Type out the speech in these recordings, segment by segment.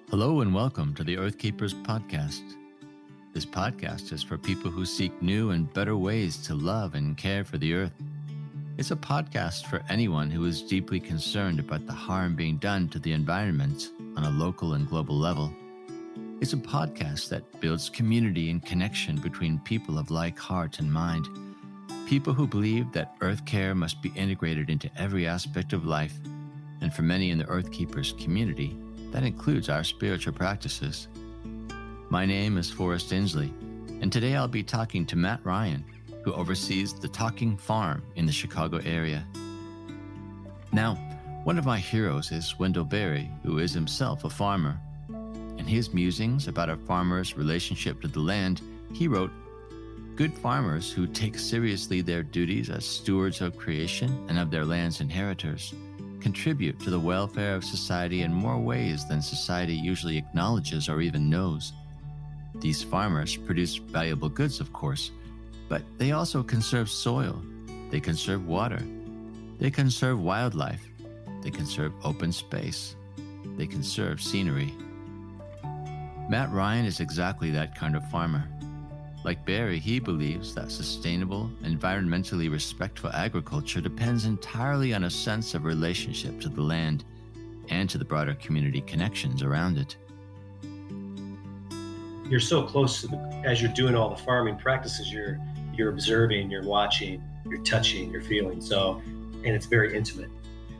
Hello and welcome to the Earth Keepers podcast. This podcast is for people who seek new and better ways to love and care for the earth. It's a podcast for anyone who is deeply concerned about the harm being done to the environment on a local and global level. It's a podcast that builds community and connection between people of like heart and mind, people who believe that earth care must be integrated into every aspect of life, and for many in the Earth Keepers community, that includes our spiritual practices. My name is Forrest Inslee, and today I'll be talking to Matt Ryan, who oversees the Talking Farm in the Chicago area. Now, one of my heroes is Wendell Berry, who is himself a farmer. In his musings about a farmer's relationship to the land, he wrote, "Good farmers who take seriously their duties as stewards of creation and of their land's inheritors contribute to the welfare of society in more ways than society usually acknowledges or even knows. These farmers produce valuable goods, of course, but they also conserve soil, they conserve water, they conserve wildlife, they conserve open space, they conserve scenery." Matt Ryan is exactly that kind of farmer. Like Berry, he believes that sustainable, environmentally respectful agriculture depends entirely on a sense of relationship to the land and to the broader community connections around it. You're so close to as you're doing all the farming practices, you're observing, you're watching, you're touching, you're feeling. And it's very intimate.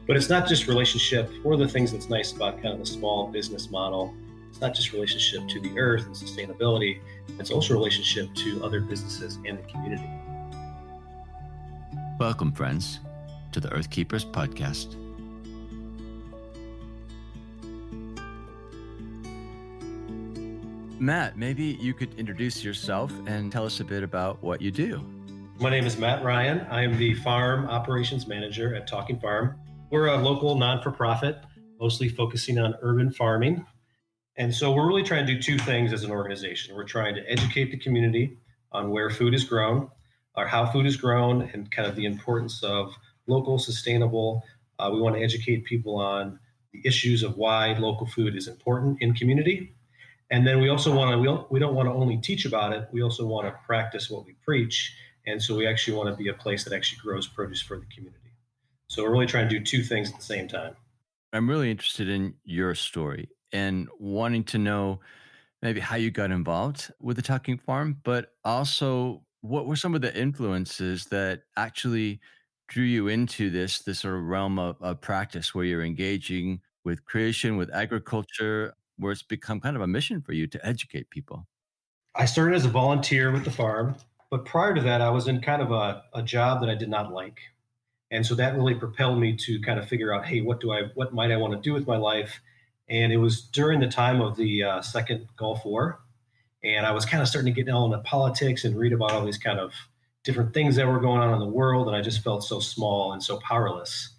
But it's not just relationship. One of the things that's nice about kind of the small business model, it's not just relationship to the earth and sustainability, it's also relationship to other businesses and the community. Welcome, friends, to the Earth Keepers podcast. Matt, maybe you could introduce yourself and tell us a bit about what you do. My name is Matt Ryan. I am the farm operations manager at Talking Farm. We're a local non-for-profit, mostly focusing on urban farming. And so we're really trying to do two things as an organization. We're trying to educate the community on where food is grown, or how food is grown, and kind of the importance of local, sustainable. We want to educate people on the issues of why local food is important in community. And then we also we don't want to only teach about it, we also want to practice what we preach. And so we actually want to be a place that actually grows produce for the community. So we're really trying to do two things at the same time. I'm really interested in your story and wanting to know maybe how you got involved with the Talking Farm, but also what were some of the influences that actually drew you into this sort of realm of practice where you're engaging with creation, with agriculture, where it's become kind of a mission for you to educate people? I started as a volunteer with the farm, but prior to that, I was in kind of a job that I did not like. And so that really propelled me to kind of figure out, hey, what might I want to do with my life? And it was during the time of the second Gulf War. And I was kind of starting to get into politics and read about all these kind of different things that were going on in the world. And I just felt so small and so powerless.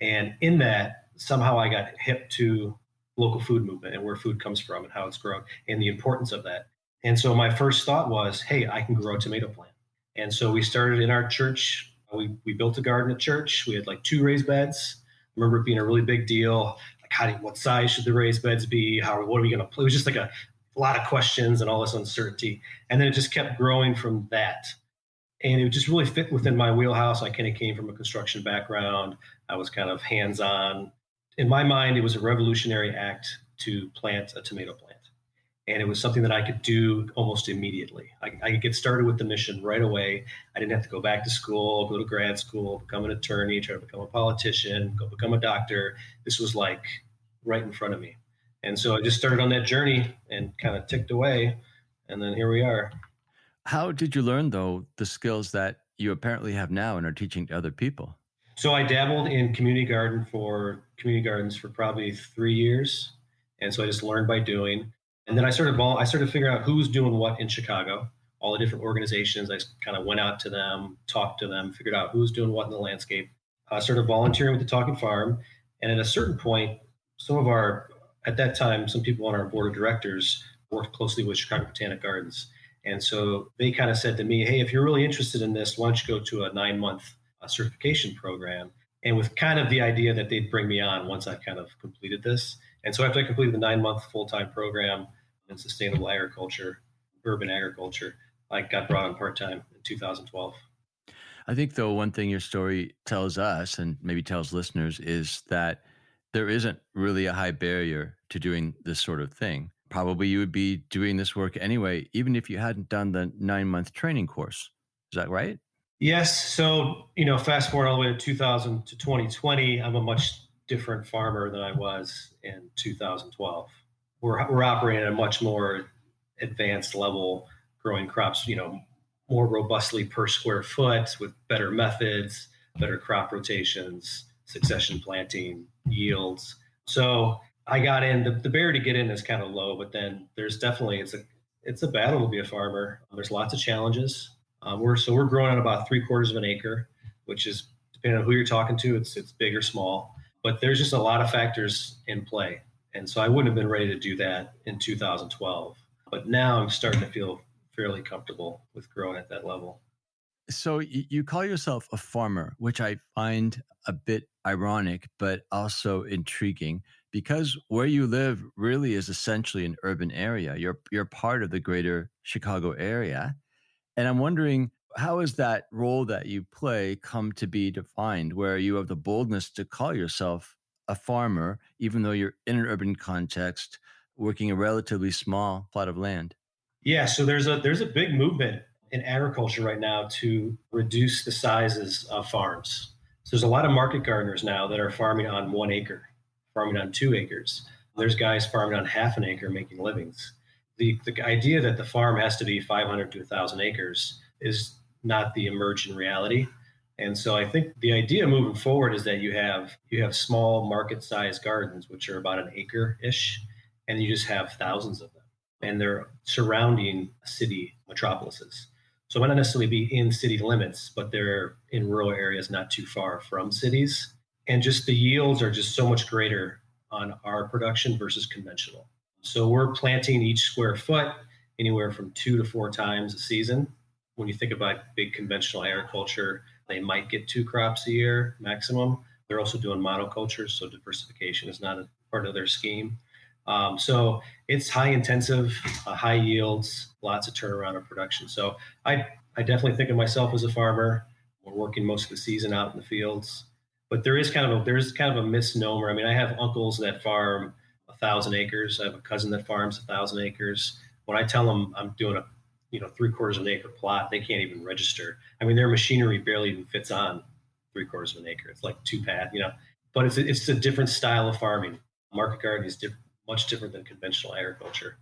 And in that, somehow I got hip to local food movement and where food comes from and how it's grown and the importance of that. And so my first thought was, hey, I can grow a tomato plant. And so we started in our church. We built a garden at church. We had like 2 raised beds. I remember it being a really big deal. Like, what size should the raised beds be? What are we going to play? It was just like a lot of questions and all this uncertainty. And then it just kept growing from that. And it just really fit within my wheelhouse. I kind of came from a construction background. I was kind of hands-on. In my mind, it was a revolutionary act to plant a tomato plant. And it was something that I could do almost immediately. I could get started with the mission right away. I didn't have to go back to school, go to grad school, become an attorney, try to become a politician, go become a doctor. This was like right in front of me. And so I just started on that journey and kind of ticked away. And then here we are. How did you learn, though, the skills that you apparently have now and are teaching to other people? So I dabbled in community gardens for probably 3 years. And so I just learned by doing. And then I started figuring out who's doing what in Chicago, all the different organizations. I kind of went out to them, talked to them, figured out who's doing what in the landscape. I started volunteering with the Talking Farm. And at a certain point, at that time, some people on our board of directors worked closely with Chicago Botanic Gardens. And so they kind of said to me, hey, if you're really interested in this, why don't you go to a 9 month certification program? And with kind of the idea that they'd bring me on once I kind of completed this. And so after I completed the 9 month full time program in sustainable agriculture, urban agriculture, I got brought on part time in 2012. I think, though, one thing your story tells us and maybe tells listeners is that there isn't really a high barrier to doing this sort of thing. Probably you would be doing this work anyway, even if you hadn't done the 9 month training course. Is that right? Yes. So, fast forward all the way to 2000 to 2020, I'm a much different farmer than I was in 2012. We're operating at a much more advanced level, growing crops, more robustly per square foot with better methods, better crop rotations, succession planting, yields. So I got in. The barrier to get in is kind of low, but then there's definitely it's a battle to be a farmer. There's lots of challenges. We're growing at about 3/4 of an acre, which is depending on who you're talking to, it's big or small. But there's just a lot of factors in play, and so I wouldn't have been ready to do that in 2012. But now I'm starting to feel fairly comfortable with growing at that level. So you call yourself a farmer, which I find a bit ironic, but also intriguing because where you live really is essentially an urban area. You're part of the greater Chicago area. And I'm wondering, how has that role that you play come to be defined, where you have the boldness to call yourself a farmer, even though you're in an urban context, working a relatively small plot of land? Yeah, so there's a big movement in agriculture right now to reduce the sizes of farms. So there's a lot of market gardeners now that are farming on 1 acre, farming on 2 acres. There's guys farming on half an acre making livings. The idea that the farm has to be 500 to 1,000 acres is not the emergent reality. And so I think the idea moving forward is that you have small market sized gardens, which are about an acre ish, and you just have thousands of them and they're surrounding city metropolises. So it might not necessarily be in city limits, but they're in rural areas not too far from cities. And just the yields are just so much greater on our production versus conventional. So we're planting each square foot anywhere from 2 to 4 times a season. When you think about big conventional agriculture, they might get 2 crops a year maximum. They're also doing monoculture, so diversification is not a part of their scheme. So it's high intensive, high yields, lots of turnaround of production. So I definitely think of myself as a farmer. We're working most of the season out in the fields, but there is kind of a misnomer. I mean, I have uncles that farm 1,000 acres. I have a cousin that farms 1,000 acres. When I tell them I'm doing a 3/4 of an acre plot, they can't even register. I mean, their machinery barely even fits on 3/4 of an acre. It's like two pad. But it's a different style of farming. Market gardening is much different than conventional agriculture.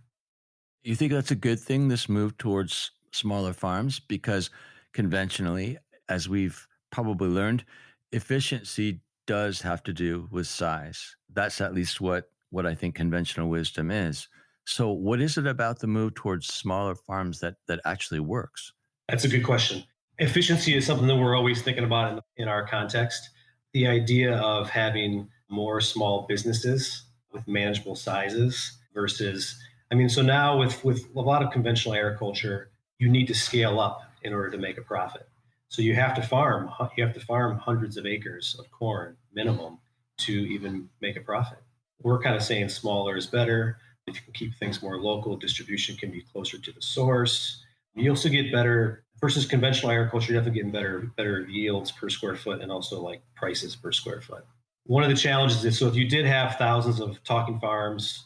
You think that's a good thing, this move towards smaller farms? Because conventionally, as we've probably learned, efficiency does have to do with size. That's at least what I think conventional wisdom is. So what is it about the move towards smaller farms that actually works? That's a good question. Efficiency is something that we're always thinking about in our context. The idea of having more small businesses with manageable sizes versus, I mean, so now with a lot of conventional agriculture, you need to scale up in order to make a profit. So you have to farm hundreds of acres of corn minimum to even make a profit. We're kind of saying smaller is better. If you can keep things more local, distribution can be closer to the source. You also get better versus conventional agriculture. You're definitely getting better yields per square foot and also like prices per square foot. One of the challenges is so if you did have thousands of talking farms,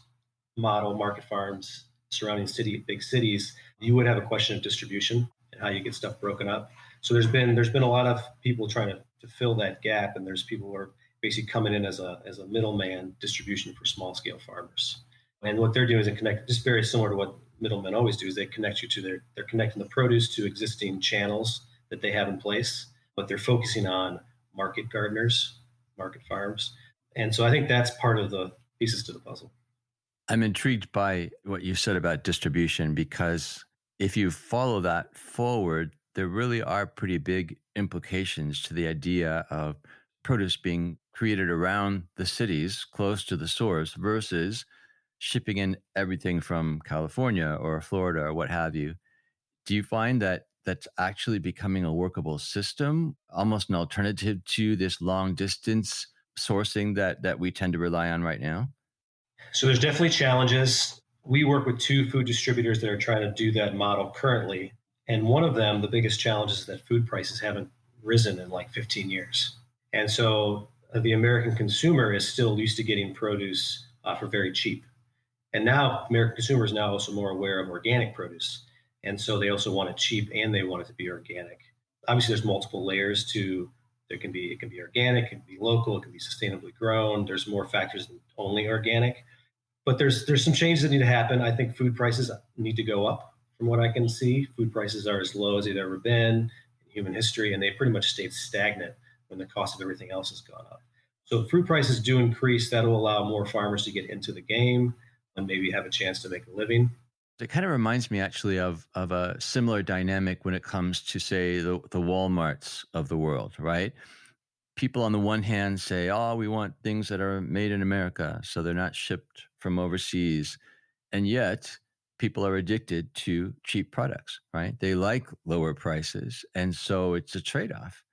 model market farms surrounding big cities, you would have a question of distribution and how you get stuff broken up. So there's been a lot of people trying to fill that gap, and there's people who are basically coming in as a middleman distribution for small scale farmers. And what they're doing is they connect, just very similar to what middlemen always do, is they connect you to they're connecting the produce to existing channels that they have in place, but they're focusing on market gardeners, market farms. And so I think that's part of the pieces to the puzzle. I'm intrigued by what you said about distribution because if you follow that forward, there really are pretty big implications to the idea of produce being created around the cities close to the source versus shipping in everything from California or Florida or what have you Do you find that that's actually becoming a workable system, almost an alternative to this long distance sourcing that we tend to rely on right now? So there's definitely challenges. We work with two food distributors that are trying to do that model currently. And one of them, the biggest challenge is that food prices haven't risen in like 15 years. And so the American consumer is still used to getting produce for very cheap. And now American consumers now also more aware of organic produce. And so they also want it cheap and they want it to be organic. Obviously, there's multiple layers to it can be organic, it can be local, it can be sustainably grown. There's more factors than only organic. But there's some changes that need to happen. I think food prices need to go up from what I can see. Food prices are as low as they've ever been in human history, and they pretty much stayed stagnant when the cost of everything else has gone up. So if food prices do increase, that'll allow more farmers to get into the game and maybe have a chance to make a living. It kind of reminds me actually of a similar dynamic when it comes to, say, the Walmarts of the world, right? People on the one hand say, "Oh, we want things that are made in America, so they're not shipped from overseas." And yet, people are addicted to cheap products, right? They like lower prices, and so it's a trade-off.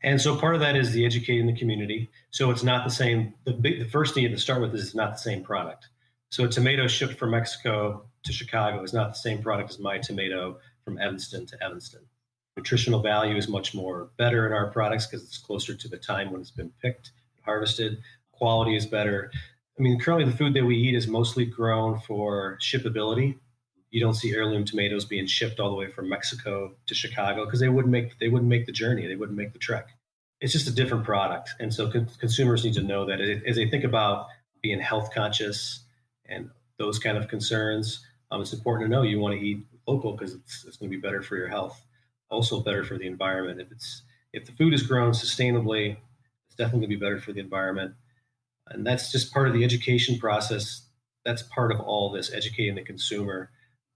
And so part of that is the educating the community. So it's not the same. The first thing you have to start with is it's not the same product. So a tomato shipped from Mexico to Chicago is not the same product as my tomato from Evanston to Evanston. Nutritional value is much more better in our products because it's closer to the time when it's been picked and harvested. Quality is better. I mean, currently the food that we eat is mostly grown for shippability. You don't see heirloom tomatoes being shipped all the way from Mexico to Chicago because they wouldn't make the journey, they wouldn't make the trek. It's just a different product, and so consumers need to know that as they think about being health conscious and those kind of concerns, it's important to know you want to eat local because it's going to be better for your health, also better for the environment. If the food is grown sustainably, it's definitely going to be better for the environment, and that's just part of the education process. That's part of all this educating the consumer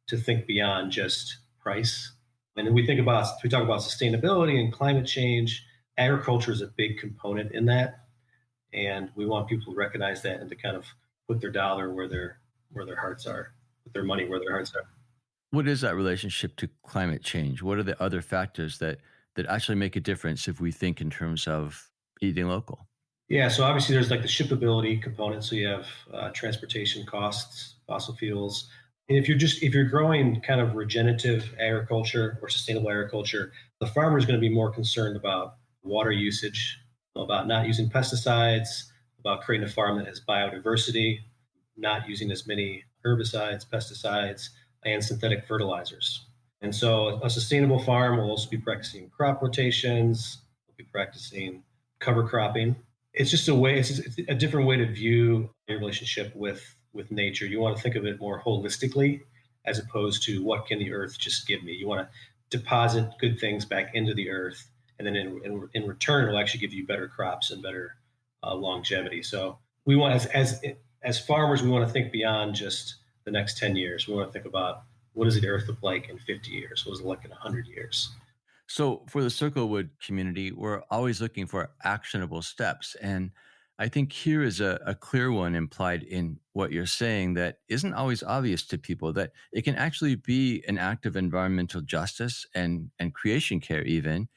to think beyond just price. And then we talk about sustainability and climate change. Agriculture is a big component in that, and we want people to recognize that and to kind of put their dollar where their hearts are, put their money where their hearts are. What is that relationship to climate change? What are the other factors that actually make a difference if we think in terms of eating local? Yeah, so obviously there's like the shippability component. So you have transportation costs, fossil fuels. And if you're growing kind of regenerative agriculture or sustainable agriculture, the farmer is going to be more concerned about water usage, about not using pesticides, about creating a farm that has biodiversity, not using as many herbicides, pesticides, and synthetic fertilizers. And so a sustainable farm will also be practicing crop rotations, will be practicing cover cropping. It's a different way to view your relationship with nature. You want to think of it more holistically as opposed to what can the earth just give me. You want to deposit good things back into the earth, and then in return, it'll actually give you better crops and better longevity. So we want as farmers, we want to think beyond just the next 10 years. We want to think about what does the earth look like in 50 years? What does it look like in 100 years? So for the Circlewood community, we're always looking for actionable steps. And I think here is a clear one implied in what you're saying that isn't always obvious to people, that it can actually be an act of environmental justice and creation care, even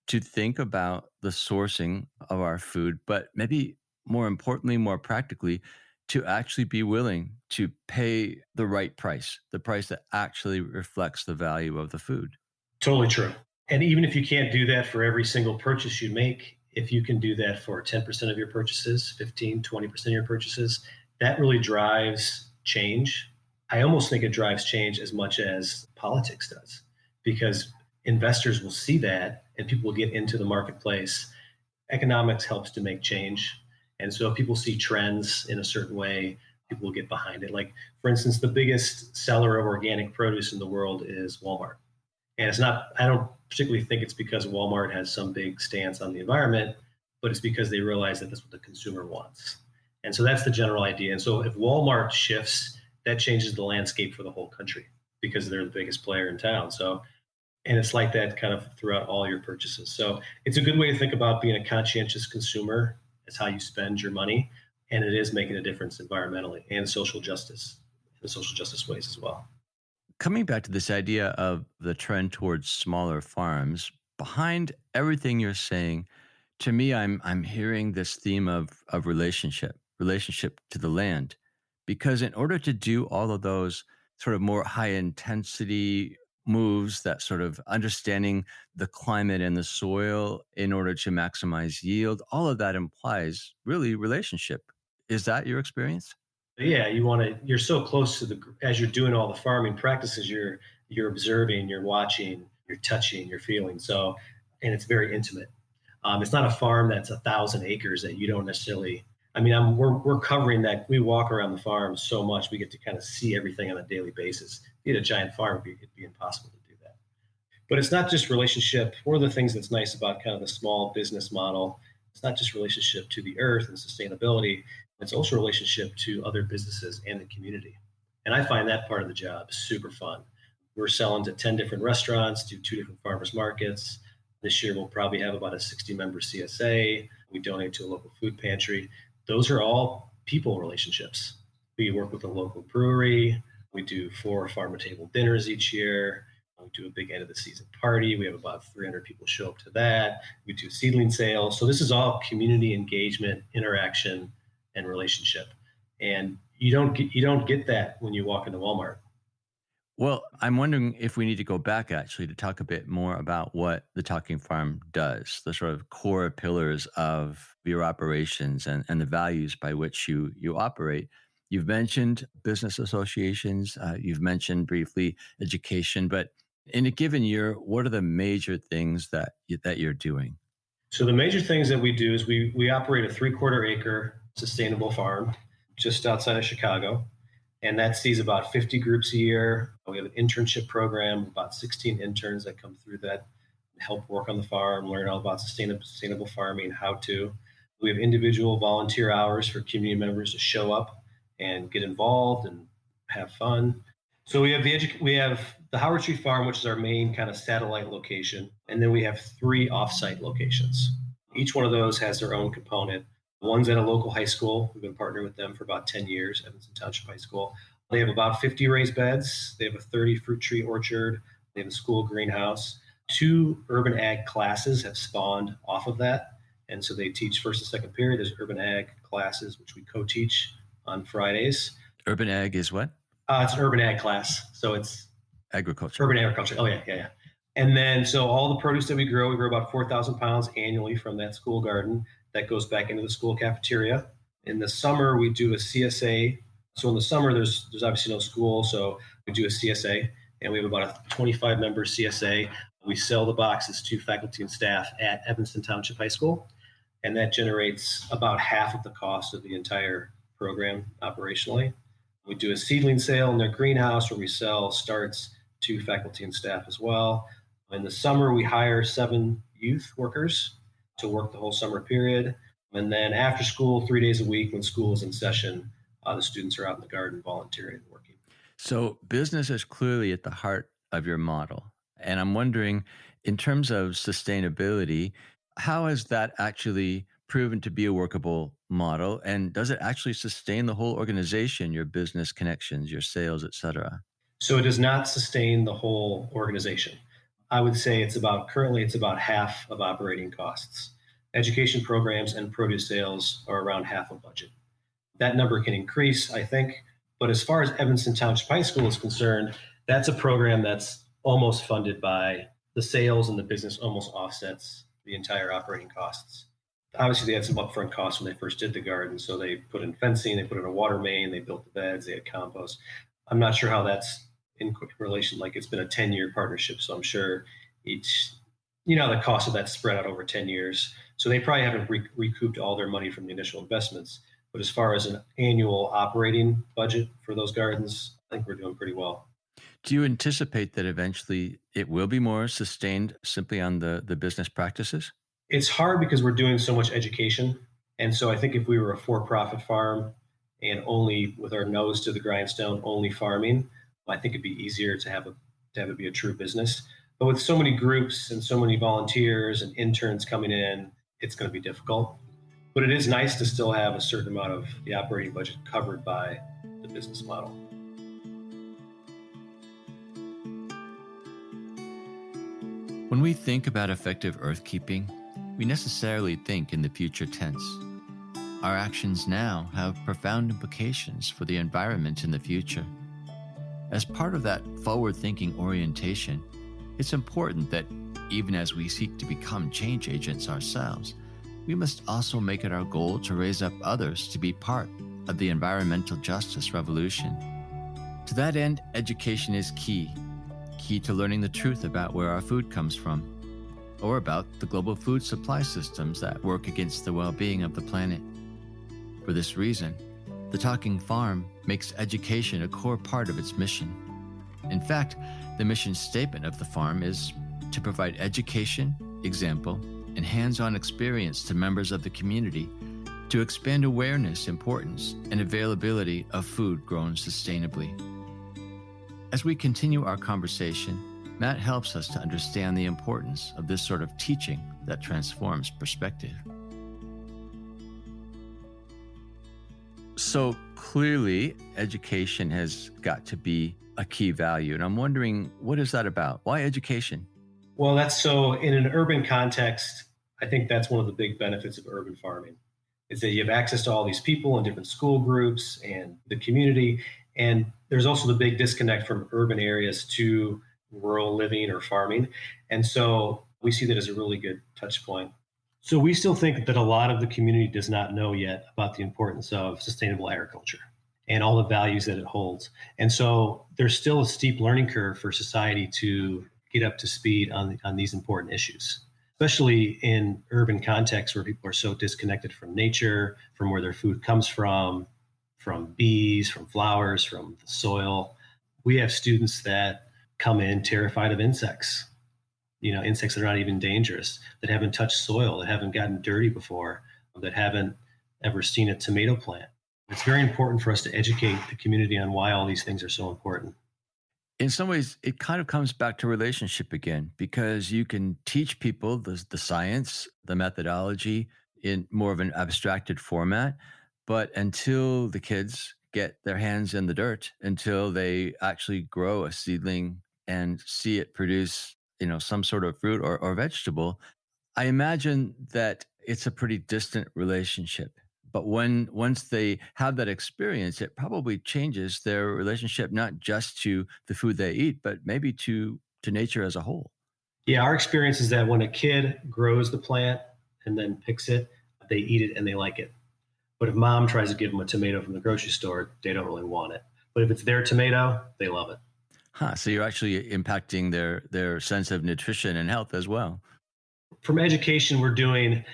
to think about the sourcing of our food, but maybe more importantly, more practically, to actually be willing to pay the right price, the price that actually reflects the value of the food. Totally true. And even if you can't do that for every single purchase you make, if you can do that for 10% of your purchases, 15, 20% of your purchases, that really drives change. I almost think it drives change as much as politics does because investors will see that and people will get into the marketplace. Economics helps to make change. And so if people see trends in a certain way, people will get behind it. Like, for instance, the biggest seller of organic produce in the world is Walmart. And it's not, I don't particularly think it's because Walmart has some big stance on the environment, but it's because they realize that that's what the consumer wants. And so that's the general idea. And so if Walmart shifts, that changes the landscape for the whole country because they're the biggest player in town. So, and it's like that kind of throughout all your purchases. So it's a good way to think about being a conscientious consumer as how you spend your money. And it is making a difference environmentally and social justice, in social justice ways as well. Coming back to this idea of the trend towards smaller farms, behind everything you're saying, to me, I'm hearing this theme of relationship to the land, because in order to do all of those sort of more high intensity moves, that sort of understanding the climate and the soil in order to maximize yield, all of that implies really relationship. Is that your experience? Yeah, you're so close to as you're doing all the farming practices, you're observing, you're watching, you're touching, you're feeling. So, and it's very intimate. It's not a farm that's 1,000 acres that you don't necessarily. I mean, we're covering that. We walk around the farm so much, we get to kind of see everything on a daily basis. If you had a giant farm, it'd be impossible to do that. But it's not just relationship. One of the things that's nice about kind of the small business model, it's not just relationship to the earth and sustainability, it's also relationship to other businesses and the community. And I find that part of the job super fun. We're selling to 10 different restaurants, to 2 different farmers markets. This year, we'll probably have about a 60-member CSA. We donate to a local food pantry. Those are all people relationships. We work with a local brewery. We do 4 farm-to-table dinners each year. We do a big end of the season party. We have about 300 people show up to that. We do seedling sales. So this is all community engagement, interaction, and relationship. And you don't get that when you walk into Walmart. Well, I'm wondering if we need to go back actually to talk a bit more about what the Talking Farm does, the sort of core pillars of your operations and the values by which you operate. You've mentioned business associations, you've mentioned briefly education, but in a given year, what are the major things that you're doing? So the major things that we do is we operate a 3/4 acre sustainable farm just outside of Chicago, and that sees about 50 groups a year. We have an internship program, about 16 interns that come through that help work on the farm, learn all about sustainable farming, how to. We have individual volunteer hours for community members to show up and get involved and have fun. So we have the Howard Street Farm, which is our main kind of satellite location, and then we have 3 offsite locations. Each one of those has their own component. One's at a local high school. We've been partnering with them for about 10 years, Evanston Township High School. They have about 50 raised beds. They have a 30 fruit tree orchard. They have a school greenhouse. 2 urban ag classes have spawned off of that. And so they teach first and second period. There's urban ag classes, which we co-teach on Fridays. Urban ag is what? It's an urban ag class. So it's Agriculture. urban agriculture. Oh, yeah, yeah, yeah. And then, so all the produce that we grow about 4,000 pounds annually from that school garden that goes back into the school cafeteria. In the summer, we do a CSA. So in the summer, there's obviously no school, so we do a CSA, and we have about a 25-member CSA. We sell the boxes to faculty and staff at Evanston Township High School, and that generates about half of the cost of the entire program operationally. We do a seedling sale in their greenhouse where we sell starts to faculty and staff as well. In the summer, we hire 7 youth workers to work the whole summer period. And then after school, 3 days a week when school is in session, the students are out in the garden volunteering and working. So business is clearly at the heart of your model. And I'm wondering, in terms of sustainability, how has that actually proven to be a workable model? And does it actually sustain the whole organization, your business connections, your sales, et cetera? So it does not sustain the whole organization. I would say currently it's about half of operating costs. Education programs and produce sales are around half a budget. That number can increase, I think. But as far as Evanston Township High School is concerned, that's a program that's almost funded by the sales, and the business almost offsets the entire operating costs. Obviously, they had some upfront costs when they first did the garden. So they put in fencing, they put in a water main, they built the beds, they had compost. I'm not sure how that's in relation. Like, it's been a 10-year partnership. So I'm sure each, the cost of that spread out over 10 years. So they probably haven't recouped all their money from the initial investments. But as far as an annual operating budget for those gardens, I think we're doing pretty well. Do you anticipate that eventually it will be more sustained simply on the business practices? It's hard because we're doing so much education. And so I think if we were a for-profit farm and only with our nose to the grindstone, only farming, I think it'd be easier to have it be a true business. But with so many groups and so many volunteers and interns coming in, it's going to be difficult. But it is nice to still have a certain amount of the operating budget covered by the business model. When we think about effective earth keeping, we necessarily think in the future tense. Our actions now have profound implications for the environment in the future. As part of that forward-thinking orientation, it's important that even as we seek to become change agents ourselves, we must also make it our goal to raise up others to be part of the environmental justice revolution. To that end, education is key to learning the truth about where our food comes from, or about the global food supply systems that work against the well-being of the planet. For this reason, the Talking Farm makes education a core part of its mission. In fact, the mission statement of the farm is to provide education, example, and hands-on experience to members of the community to expand awareness, importance, and availability of food grown sustainably. As we continue our conversation, Matt helps us to understand the importance of this sort of teaching that transforms perspective. So clearly, education has got to be a key value. And I'm wondering, what is that about? Why education? Well, that's so in an urban context, I think that's one of the big benefits of urban farming is that you have access to all these people and different school groups and the community. And there's also the big disconnect from urban areas to rural living or farming. And so we see that as a really good touch point. So we still think that a lot of the community does not know yet about the importance of sustainable agriculture and all the values that it holds. And so there's still a steep learning curve for society to get up to speed on these important issues, especially in urban contexts where people are so disconnected from nature, from where their food comes from bees, from flowers, from the soil. We have students that come in terrified of insects, insects that are not even dangerous, that haven't touched soil, that haven't gotten dirty before, that haven't ever seen a tomato plant. It's very important for us to educate the community on why all these things are so important. In some ways, it kind of comes back to relationship again, because you can teach people the science, the methodology in more of an abstracted format. But until the kids get their hands in the dirt, until they actually grow a seedling and see it produce, some sort of fruit or vegetable, I imagine that it's a pretty distant relationship. But once they have that experience, it probably changes their relationship, not just to the food they eat, but maybe to nature as a whole. Yeah, our experience is that when a kid grows the plant and then picks it, they eat it and they like it. But if mom tries to give them a tomato from the grocery store, they don't really want it. But if it's their tomato, they love it. So you're actually impacting their sense of nutrition and health as well. From education,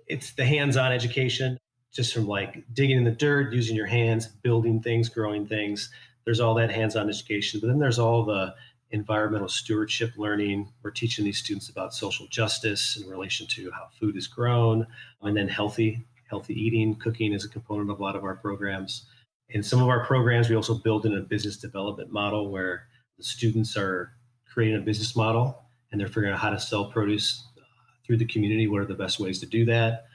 it's the hands-on education, just from like digging in the dirt, using your hands, building things, growing things. There's all that hands-on education. But then there's all the environmental stewardship learning. We're teaching these students about social justice in relation to how food is grown, and then healthy eating. Cooking is a component of a lot of our programs. In some of our programs, we also build in a business development model where the students are creating a business model and they're figuring out how to sell produce through the community. What are the best ways to do that?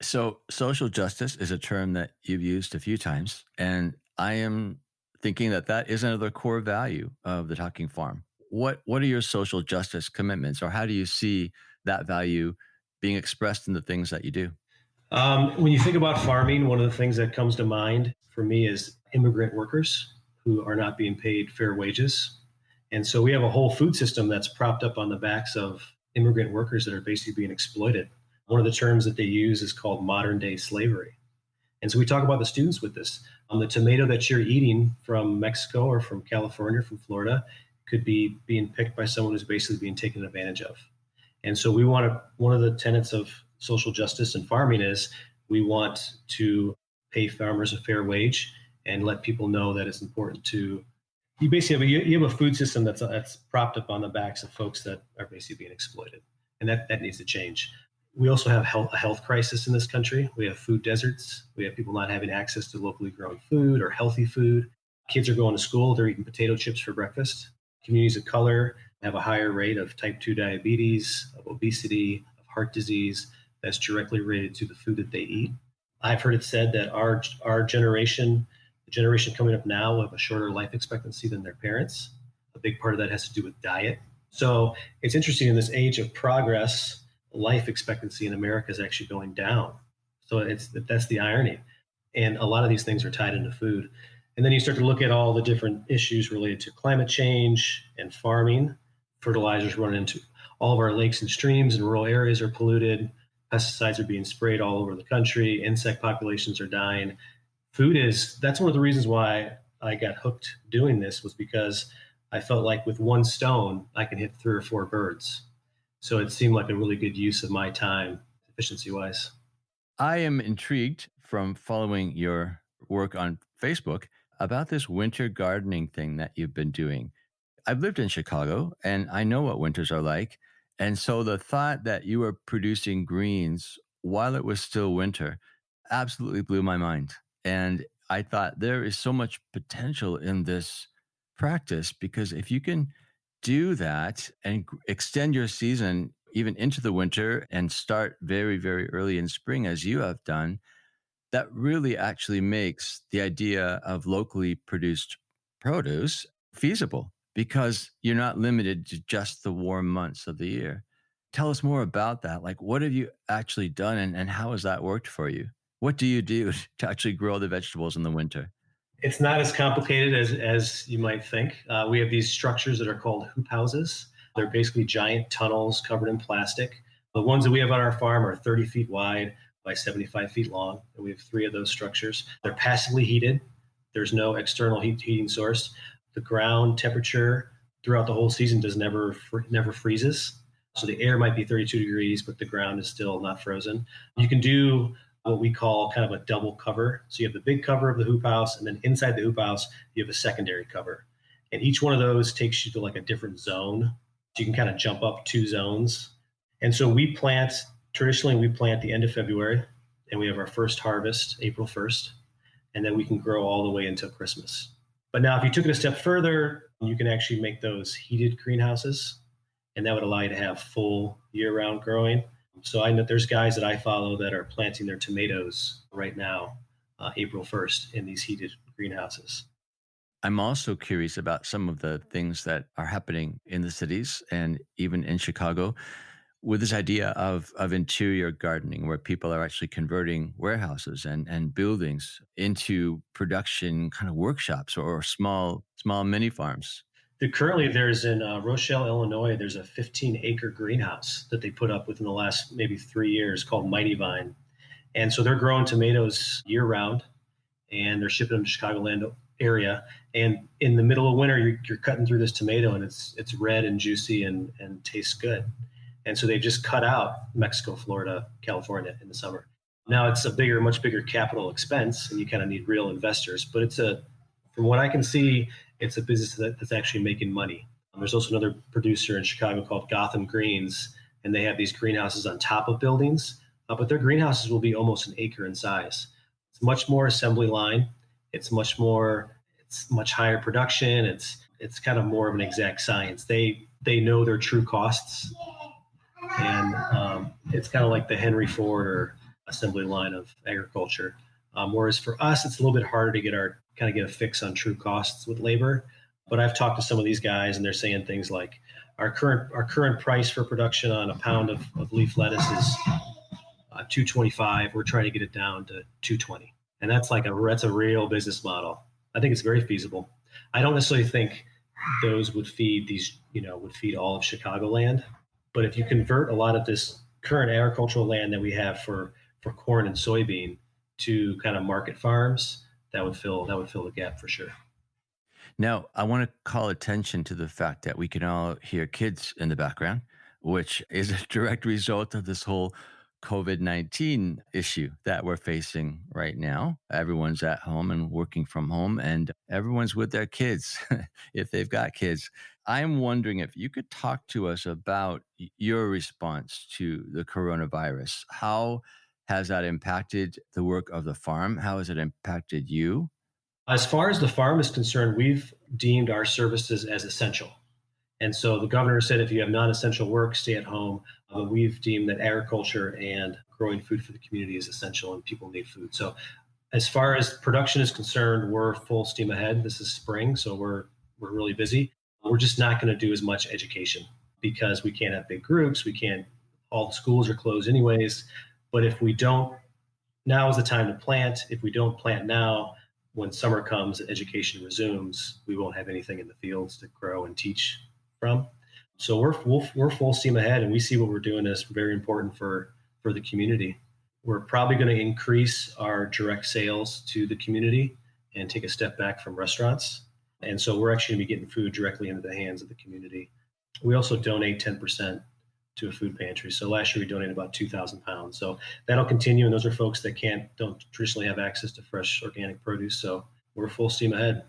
So social justice is a term that you've used a few times, and I am thinking that is another core value of the Talking Farm. What are your social justice commitments, or how do you see that value being expressed in the things that you do? When you think about farming, one of the things that comes to mind for me is immigrant workers who are not being paid fair wages. And so we have a whole food system that's propped up on the backs of immigrant workers that are basically being exploited. One of the terms that they use is called modern day slavery. And so we talk about the students with this. The tomato that you're eating from Mexico or from California or from Florida could be being picked by someone who's basically being taken advantage of. And so one of the tenets of social justice and farming is we want to pay farmers a fair wage and let people know that it's important to, you basically you have a food system that's propped up on the backs of folks that are basically being exploited. And that needs to change. We also have a health crisis in this country. We have food deserts. We have people not having access to locally grown food or healthy food. Kids are going to school, they're eating potato chips for breakfast. Communities of color have a higher rate of type 2 diabetes, of obesity, of heart disease that's directly related to the food that they eat. I've heard it said that our generation, the generation coming up now, will have a shorter life expectancy than their parents. A big part of that has to do with diet. So it's interesting in this age of progress, life expectancy in America is actually going down. So that's the irony. And a lot of these things are tied into food. And then you start to look at all the different issues related to climate change and farming. Fertilizers run into all of our lakes and streams in rural areas are polluted. Pesticides are being sprayed all over the country. Insect populations are dying. That's one of the reasons why I got hooked doing this was because I felt like with one stone, I can hit three or four birds. So it seemed like a really good use of my time, efficiency wise. I am intrigued from following your work on Facebook about this winter gardening thing that you've been doing. I've lived in Chicago and I know what winters are like. And so the thought that you were producing greens while it was still winter absolutely blew my mind. And I thought there is so much potential in this practice because if you can do that and extend your season even into the winter and start very, very early in spring, as you have done, that really actually makes the idea of locally produced produce feasible because you're not limited to just the warm months of the year. Tell us more about that. Like, what have you actually done and how has that worked for you? What do you do to actually grow the vegetables in the winter? It's not as complicated as you might think. We have these structures that are called hoop houses. They're basically giant tunnels covered in plastic. The ones that we have on our farm are 30 feet wide by 75 feet long, and we have three of those structures. They're passively heated. There's no external heating source. The ground temperature throughout the whole season does never freezes. So the air might be 32 degrees, but the ground is still not frozen. You can do what we call kind of a double cover. So you have the big cover of the hoop house, and then inside the hoop house, you have a secondary cover. And each one of those takes you to like a different zone. So you can kind of jump up two zones. And so traditionally, we plant the end of February, and we have our first harvest April 1st, and then we can grow all the way until Christmas. But now, if you took it a step further, you can actually make those heated greenhouses, and that would allow you to have full year round growing. So I know there's guys that I follow that are planting their tomatoes right now, April 1st, in these heated greenhouses. I'm also curious about some of the things that are happening in the cities and even in Chicago with this idea of interior gardening where people are actually converting warehouses and buildings into production kind of workshops or small mini farms. Currently, there's in Rochelle, Illinois, there's a 15-acre greenhouse that they put up within the last maybe 3 years called Mighty Vine. And so they're growing tomatoes year round and they're shipping them to Chicagoland area. And in the middle of winter, you're cutting through this tomato and it's red and juicy and tastes good. And so they've just cut out Mexico, Florida, California in the summer. Now it's a much bigger capital expense, and you kind of need real investors. But from what I can see, it's a business that's actually making money. There's also another producer in Chicago called Gotham Greens, and they have these greenhouses on top of buildings, but their greenhouses will be almost an acre in size. It's much more assembly line. It's much higher production. It's kind of more of an exact science. They know their true costs, and it's kind of like the Henry Ford or assembly line of agriculture. Whereas for us, it's a little bit harder to get a fix on true costs with labor. But I've talked to some of these guys, and they're saying things like our current price for production on a pound of leaf lettuce is 225. We're trying to get it down to 220, and that's a real business model. I think it's very feasible. I don't necessarily think those would feed all of Chicagoland, but if you convert a lot of this current agricultural land that we have for corn and soybean to kind of market farms, that would fill the gap for sure. Now, I want to call attention to the fact that we can all hear kids in the background, which is a direct result of this whole COVID-19 issue that we're facing right now. Everyone's at home and working from home, and everyone's with their kids if they've got kids. I'm wondering if you could talk to us about your response to the coronavirus. How has that impacted the work of the farm? How has it impacted you? As far as the farm is concerned, we've deemed our services as essential. And so the governor said if you have non-essential work, stay at home. But we've deemed that agriculture and growing food for the community is essential and people need food. So as far as production is concerned, we're full steam ahead. This is spring, so we're really busy. We're just not going to do as much education. because we can't have big groups. We can't, all the schools are closed anyways. But if we don't, now is the time to plant. If we don't plant now, when summer comes and education resumes, we won't have anything in the fields to grow and teach from. So we're full steam ahead, and we see what we're doing as very important for the community. We're probably going to increase our direct sales to the community and take a step back from restaurants. And so we're actually going to be getting food directly into the hands of the community. We also donate 10% to a food pantry. So last year we donated about 2,000 pounds. So that'll continue. And those are folks that don't traditionally have access to fresh organic produce. So we're full steam ahead.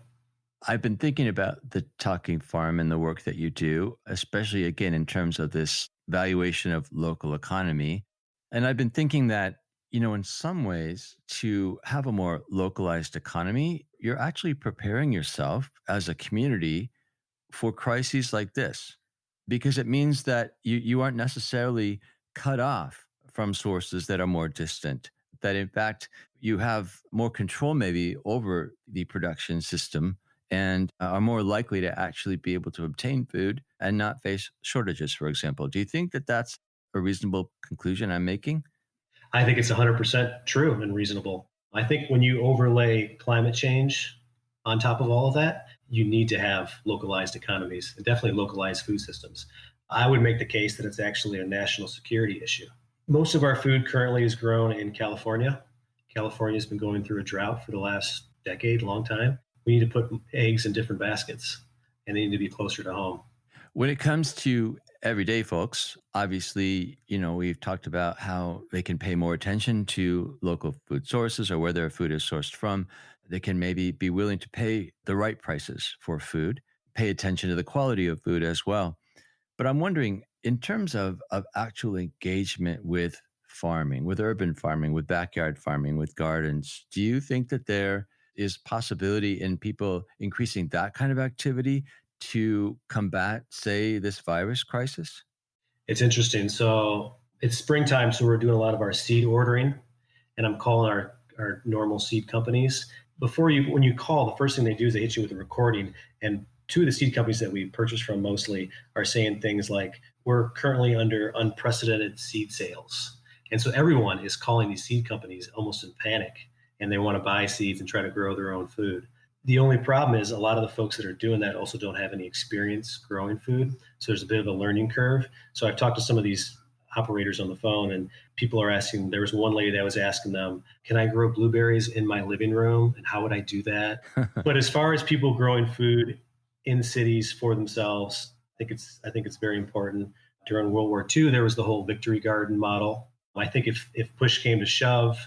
I've been thinking about the Talking Farm and the work that you do, especially again in terms of this valuation of local economy. And I've been thinking that, in some ways, to have a more localized economy, you're actually preparing yourself as a community for crises like this, because it means that you aren't necessarily cut off from sources that are more distant, that in fact you have more control maybe over the production system and are more likely to actually be able to obtain food and not face shortages, for example. Do you think that that's a reasonable conclusion I'm making? I think it's 100% true and reasonable. I think when you overlay climate change on top of all of that, you need to have localized economies and definitely localized food systems. I would make the case that it's actually a national security issue. Most of our food currently is grown in California. California has been going through a drought for the last decade, long time. We need to put eggs in different baskets and they need to be closer to home. When it comes to everyday folks, obviously, we've talked about how they can pay more attention to local food sources or where their food is sourced from. They can maybe be willing to pay the right prices for food, pay attention to the quality of food as well. But I'm wondering, in terms of actual engagement with farming, with urban farming, with backyard farming, with gardens, do you think that there is possibility in people increasing that kind of activity to combat, say, this virus crisis? It's interesting. So it's springtime, so we're doing a lot of our seed ordering, and I'm calling our normal seed companies. When you call, the first thing they do is they hit you with a recording. And two of the seed companies that we purchase from mostly are saying things like, we're currently under unprecedented seed sales. And so everyone is calling these seed companies almost in panic, and they want to buy seeds and try to grow their own food. The only problem is a lot of the folks that are doing that also don't have any experience growing food. So there's a bit of a learning curve. So I've talked to some of these operators on the phone, and people are asking, there was one lady that was asking them, can I grow blueberries in my living room? And how would I do that? But as far as people growing food in cities for themselves, I think it's very important. During World War II, there was the whole victory garden model. I think if push came to shove,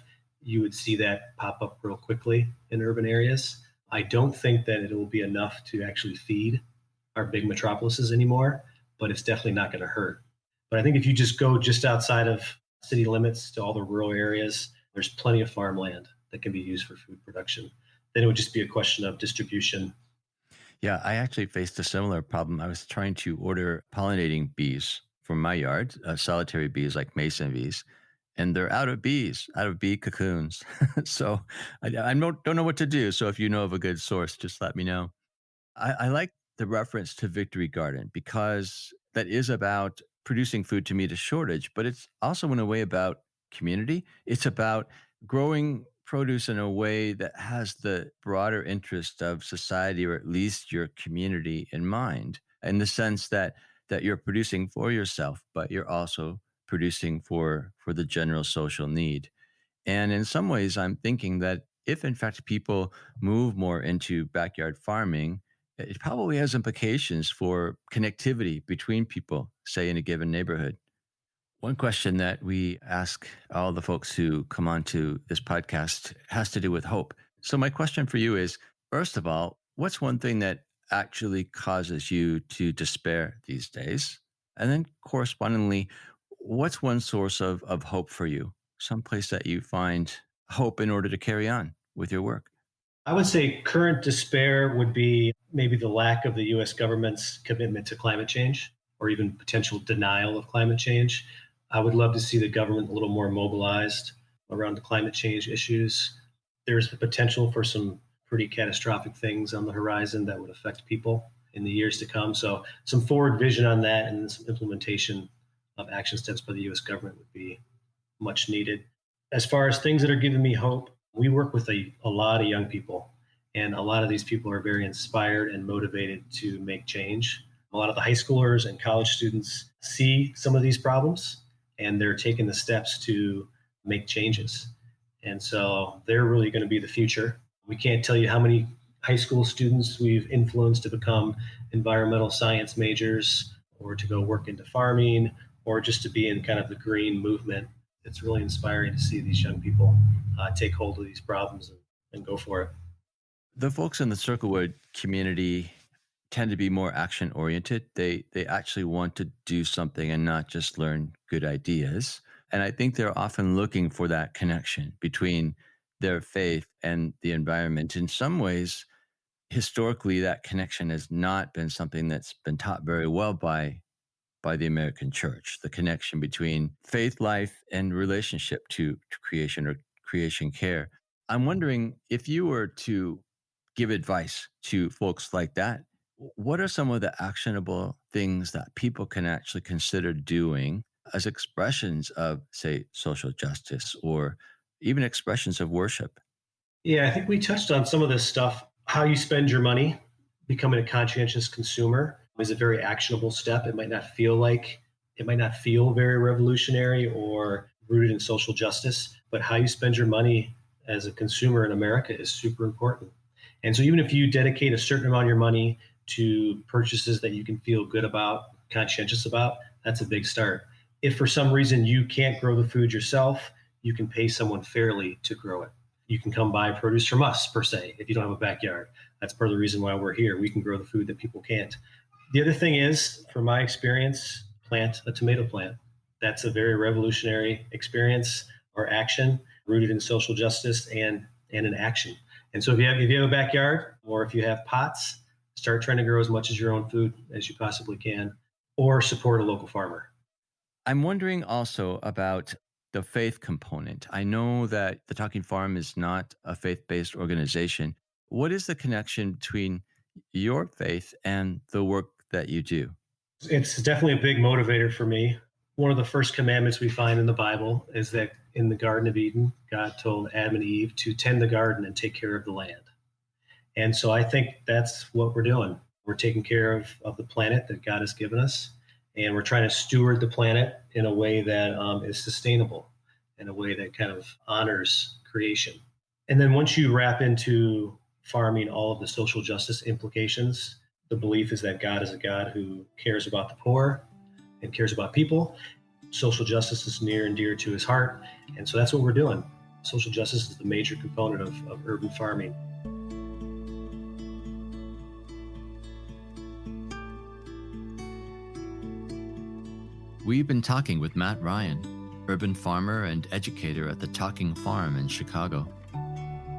you would see that pop up real quickly in urban areas. I don't think that it will be enough to actually feed our big metropolises anymore, but it's definitely not going to hurt. But I think if you just go just outside of city limits to all the rural areas, there's plenty of farmland that can be used for food production. Then it would just be a question of distribution. Yeah, I actually faced a similar problem. I was trying to order pollinating bees from my yard, solitary bees like mason bees, and they're out of bees, out of bee cocoons. So I don't know what to do. So if you know of a good source, just let me know. I like the reference to Victory Garden because that is about producing food to meet a shortage, but it's also in a way about community. It's about growing produce in a way that has the broader interest of society or at least your community in mind, in the sense that you're producing for yourself, but you're also producing for the general social need. And in some ways, I'm thinking that if in fact people move more into backyard farming, it probably has implications for connectivity between people, say in a given neighborhood. One question that we ask all the folks who come onto this podcast has to do with hope. So, my question for you is, first of all, what's one thing that actually causes you to despair these days? And then, correspondingly, what's one source of hope for you? Some place that you find hope in order to carry on with your work? I would say current despair would be maybe the lack of the US government's commitment to climate change or even potential denial of climate change. I would love to see the government a little more mobilized around the climate change issues. There's the potential for some pretty catastrophic things on the horizon that would affect people. in the years to come. So some forward vision on that and some implementation of action steps by the U.S. government would be much needed. As far as things that are giving me hope, we work with a lot of young people, and a lot of these people are very inspired and motivated to make change. A lot of the high schoolers and college students see some of these problems, and they're taking the steps to make changes. And so they're really going to be the future. We can't tell you how many high school students we've influenced to become environmental science majors or to go work into farming or just to be in kind of the green movement. It's really inspiring to see these young people take hold of these problems and go for it. The folks in the Circlewood community tend to be more action oriented. They actually want to do something and not just learn good ideas. And I think they're often looking for that connection between their faith and the environment. In some ways, historically, that connection has not been something that's been taught very well by the American church, the connection between faith life and relationship to creation or creation care. I'm wondering if you were to give advice to folks like that, what are some of the actionable things that people can actually consider doing as expressions of, say, social justice or even expressions of worship? Yeah, I think we touched on some of this stuff. How you spend your money, becoming a conscientious consumer is a very actionable step. It might not feel very revolutionary or rooted in social justice, but how you spend your money as a consumer in America is super important. And so even if you dedicate a certain amount of your money to purchases that you can feel good about, conscientious about, that's a big start. If for some reason you can't grow the food yourself, you can pay someone fairly to grow it. You can come buy produce from us, per se, if you don't have a backyard. That's part of the reason why we're here. We can grow the food that people can't. The other thing is, from my experience, plant a tomato plant. That's a very revolutionary experience or action rooted in social justice and in action. And so if you have a backyard or if you have pots, start trying to grow as much as your own food as you possibly can, or support a local farmer. I'm wondering also about the faith component. I know that the Talking Farm is not a faith-based organization. What is the connection between your faith and the work that you do? It's definitely a big motivator for me. One of the first commandments we find in the Bible is that in the Garden of Eden, God told Adam and Eve to tend the garden and take care of the land. And so I think that's what we're doing. We're taking care of the planet that God has given us, and we're trying to steward the planet in a way that is sustainable, in a way that kind of honors creation. And then once you wrap into farming all of the social justice implications, the belief is that God is a God who cares about the poor and cares about people. Social justice is near and dear to his heart. And so that's what we're doing. Social justice is the major component of urban farming. We've been talking with Matt Ryan, urban farmer and educator at the Talking Farm in Chicago.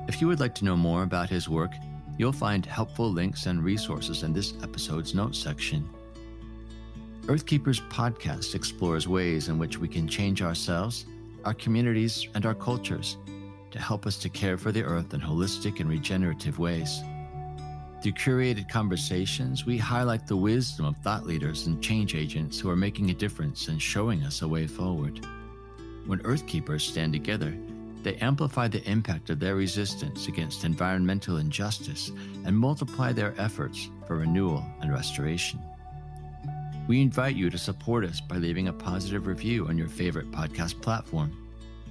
If you would like to know more about his work, you'll find helpful links and resources in this episode's notes section. Earthkeepers podcast explores ways in which we can change ourselves, our communities, and our cultures to help us to care for the earth in holistic and regenerative ways. Through curated conversations, we highlight the wisdom of thought leaders and change agents who are making a difference and showing us a way forward. When Earthkeepers stand together, they amplify the impact of their resistance against environmental injustice and multiply their efforts for renewal and restoration. We invite you to support us by leaving a positive review on your favorite podcast platform.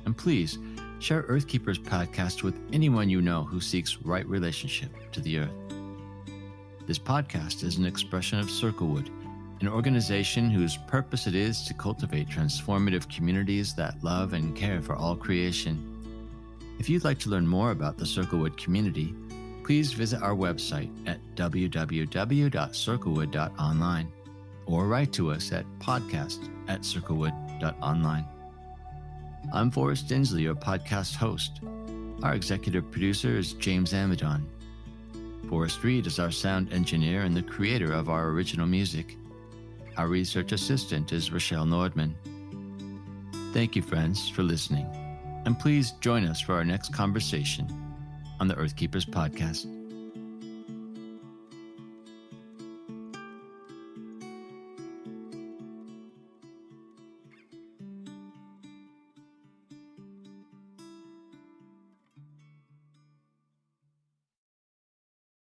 And please share Earthkeepers podcast with anyone you know who seeks right relationship to the earth. This podcast is an expression of Circlewood, an organization whose purpose it is to cultivate transformative communities that love and care for all creation. If you'd like to learn more about the Circlewood community, please visit our website at www.circlewood.online or write to us at podcast@circlewood.online. I'm Forrest Dinsley, your podcast host. Our executive producer is James Amadon. Forrest Reed is our sound engineer and the creator of our original music. Our research assistant is Rochelle Nordman. Thank you, friends, for listening. And please join us for our next conversation on the Earthkeepers podcast.